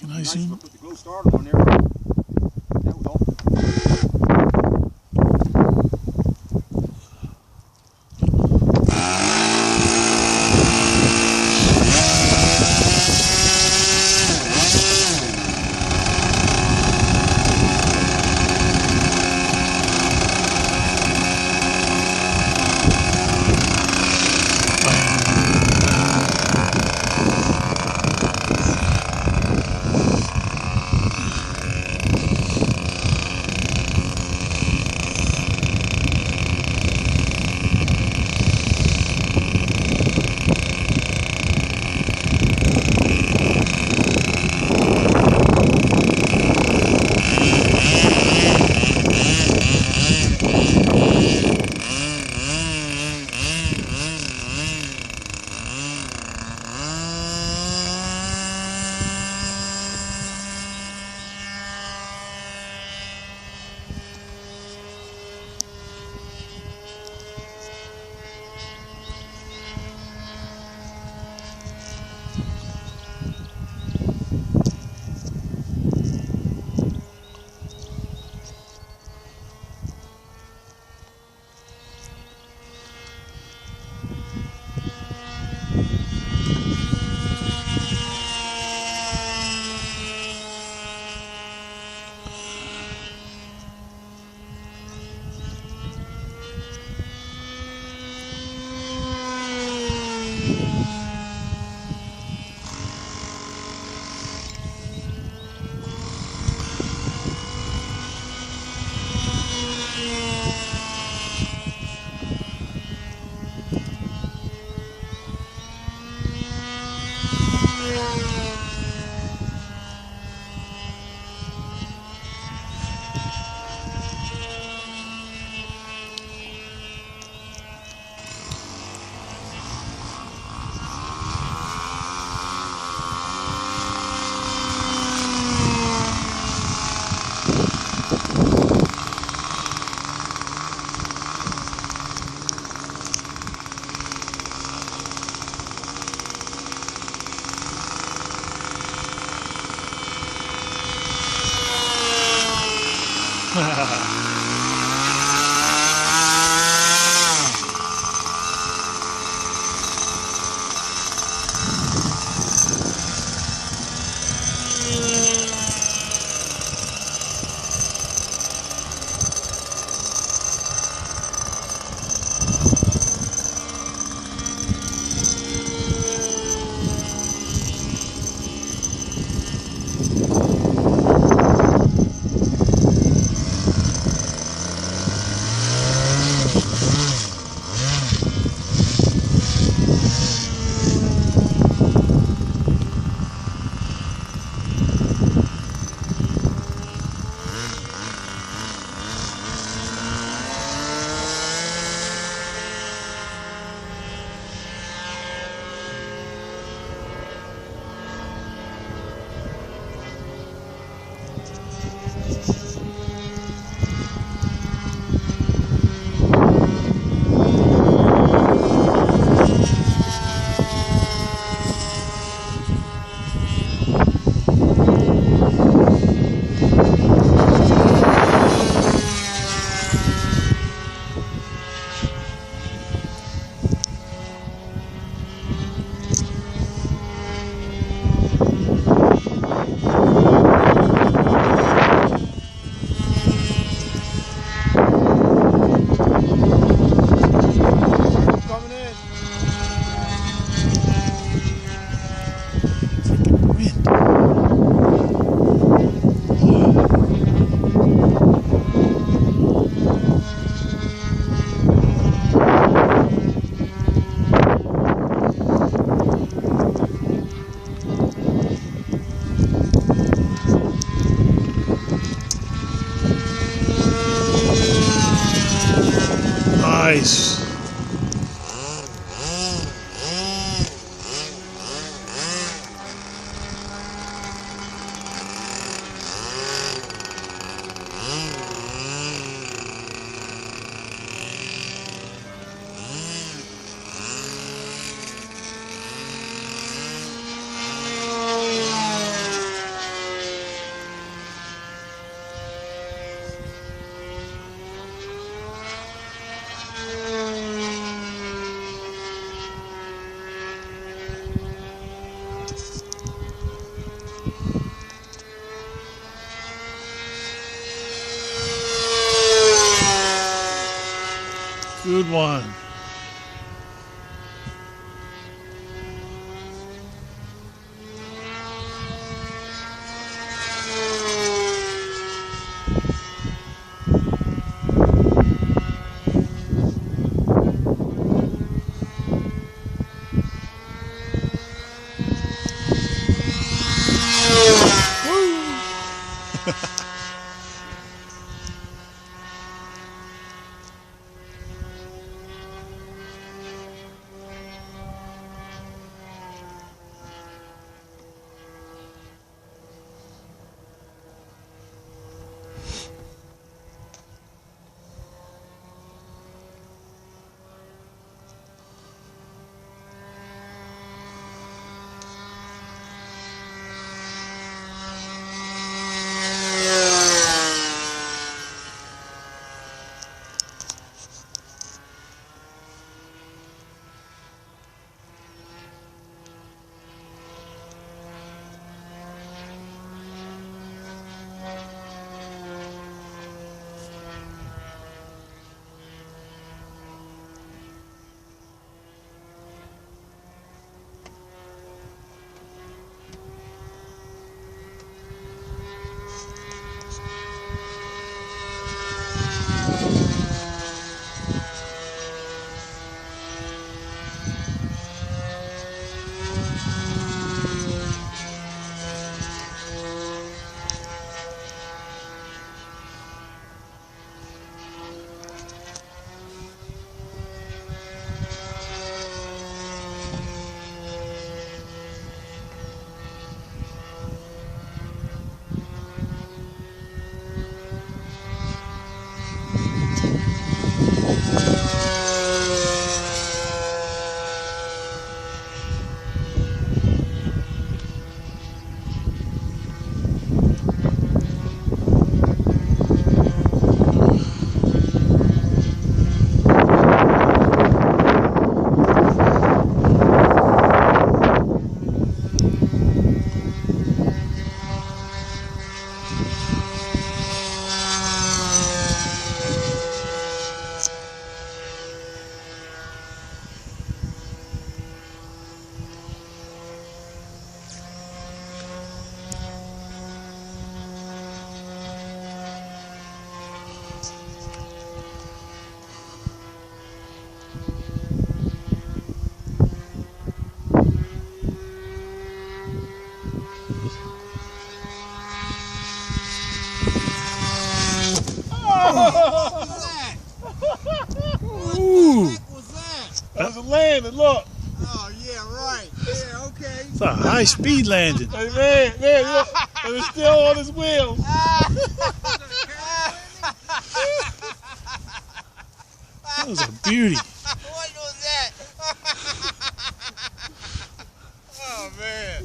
Nice. Nice to put the glow starter on there. That was all. Nice. good one. Ooh. What was that? That was a landing, look. Oh, yeah, right. Yeah, okay. It's a high-speed landing. Hey, man, look. And it's still on his wheels. That was a beauty. What was that? Oh, man.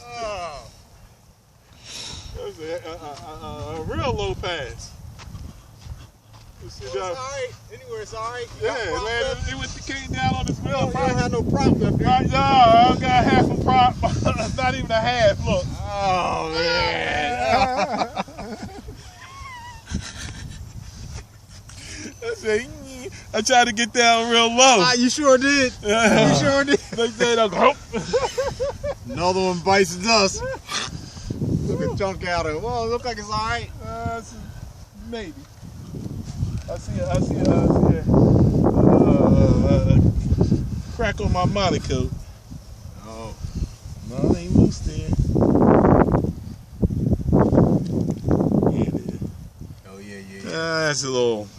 Oh. That was a real low pass. You see It's all right. Anyway, it's all right. Yeah, man, it came down on his wheel. You don't have no prop up here. Right, no, I got half a prop. Not even a half, look. Oh, man. I tried to get down real low. You sure did. You sure did. They said, "Oh." Another one bites the dust. Took a chunk out of it. Well, it looks like it's all right. Maybe. I see a crack on my monocoat. Oh. No, it ain't loose there. Yeah, it is. Oh, yeah.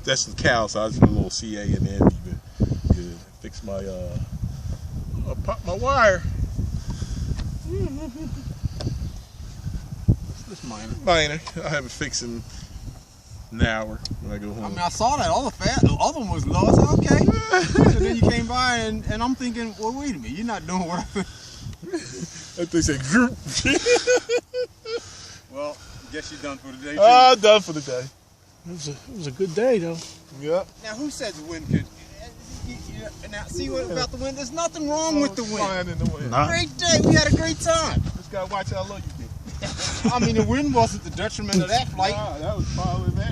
That's the cow, so I just put a little CA in there. Good. Fix my, I'll pop my wire. This minor. Minor. I'll have it fixed in an hour when I go home. I mean, I saw that. All the other one was low. I said, okay. So then you came by, and I'm thinking, well, wait a minute. You're not doing what I think. That thing said, group. Well, guess you're done for the day, too. Done for the day. It was a good day, though. Yep. Now, who said the wind could? Now, see what about the wind? There's nothing wrong with the wind. Fine in the wind. Nah. Great day. We had a great time. Just gotta watch how low you get. I mean, the wind wasn't the detriment of that flight. Nah, that was probably that.